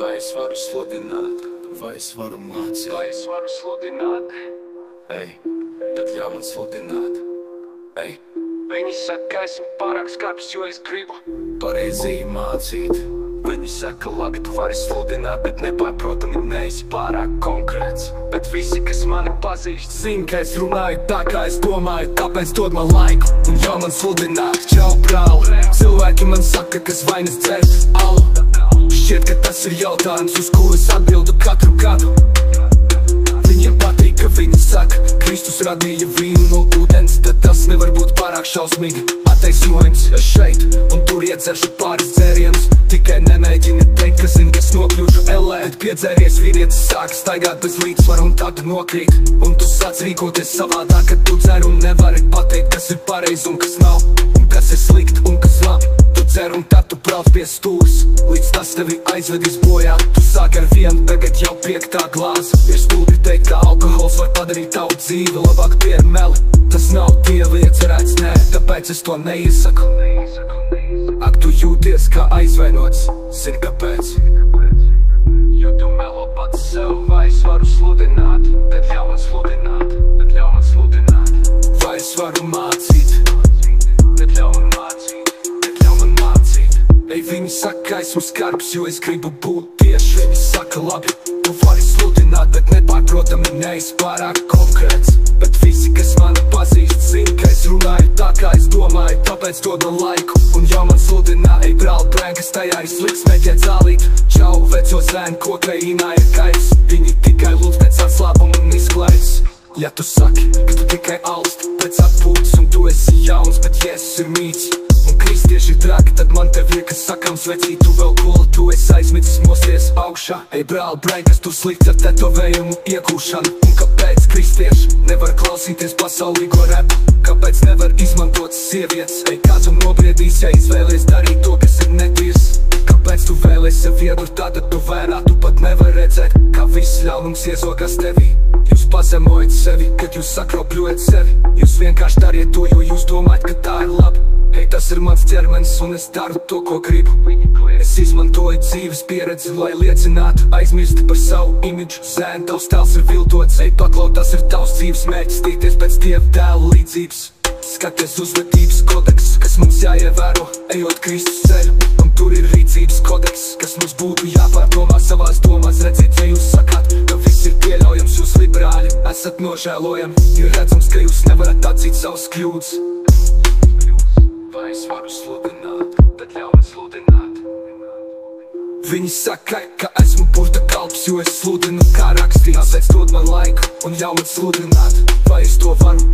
Vai es varu sludināt, vai es varu mācīt, vai es varu sludināt, ej, tad ļauj man sludināt, ej. Viņi saka, ka esmu pārāk skarbs, jo es gribu pareizi mācīt. Viņi saka, labi, tu vari sludināt, bet nepārprotami neesi pārāk konkrēts. Bet visi, kas mani pazīst, zin, ka es runāju tā, kā es domāju, tāpēc dod man laiku un ļauj man sludināt. Čau, brāl, cilvēki man saka, kas vainas dzert alu. Šķiet, ka tas ir jautājums, uz ko es atbildu katru gadu. Viņiem patīk, ka viņi saka, Kristus radīja vīnu no ūdens, tad tas nevar būt pārāk šausmīgi. Attaisnojums, es šeit un tur iedzeršu pāris dzērienus. Tikai nemēģini teikt, ka zini, kas nokļūšu ellē. Bet piedzēries vīrietis sāk staigāt bez līdzsvaru un tad nokrīt. Un tu sāc rīkoties savādāk, kad tu dzer un nevari pateikt, kas ir pareizi un kas nav. Un kas ir slikt un kas labi. Tu dzer un tad tu brauc pie stūres, līdz tas tevi aizvedīs bojā. Tu sāk ar vienu, tagad jau 5. glāze. Ir stulbi teikt, ka alkohols var padarīt tavu dzīvi, labāk pier meli. Tas nav Dieva iecerēts, nē, tāpēc es to neiesaku. Ak, tu jūties kā aizvainots, zini kāpēc? Jo tu melo pats sev, vai es varu sludināt, tad ļauj man sludināt, tad ļauj man sludināt. Vai es varu mācīt, tad ļauj man mācīt, tad ļauj man mācīt. Ej, viņi saka, ka esmu skarbs, jo es gribu būt tieši. Viņi saka, labi, tu vari sludināt, bet nepārprotami neesi pārāk konkrēts. Bet visi, kas mani pazīst, zin, ka es runāju tā, kā es domāju, tāpēc dod man laiku un jau man sludinā. Ej, brāl, brēnkas tajā ir slikts, mēģiet zālīt. Čau, veco zēnu kokaīnā ir kaits. Viņi tikai lūdz pēc atslāpuma un izklaides. Ja tu saki, ka tu tikai alst pēc atpūtas un tu esi jauns, bet Jēzus ir mīts un kristieši ir traki, tad man tev ir kas sakams, vecīt, tu vēl gula, tu esi aizmidzis mosties augšā. Ej, brāl, brēnkas, tu slikts ar tetovējumu iekūšanu. Un kāpēc kristieši nevar klausīties pasaulīgo repu? Kāpēc nevar izmantot sievietes? Ej, kāds un nobriedīs, ja izvēlies darīt to, kas ir netīrs? Kāpēc tu vēlies sev iedurt tāda tu vērā? Tu pat nevar redzēt, kā viss ļaunums iezogās tevī. Jūs pazemojat sevi, kad jūs sakropļojat sevi. Jūs vienkārši dariet to, jo jūs domājat, ka tā ir labi. Hei, tas ir mans ķermenis un es daru to, ko gribu. Es izmantoju dzīves pieredzi, lai liecinātu. Aizmirsti par savu imidžu, zēn, tavs tēls ir viltots. Ej, paklau, tas ir tavs dzīves mērķis, tiekties pēc Dieva dēla līdzības. Skaties uzvedības kodeks, kas mums jāievēro, ejot Kristus ceļu. Un tur ir rīcības kodeks, kas mums būtu jāpārdomā savās domās. Redziet, ja jūs sakāt, ka viss ir pieļaujams, jūs liberāļi esat nožēlojami. Ir redzams, ka jūs nevarat atzīt savas kļūdas. Vai es varu sludināt, tad ļauj man sludināt. Viņi saka, ka esmu burta kalps, jo es sludinu kā rakstīts. Tāpēc dod man laiku un ļauj man sludināt. Vai es to varu?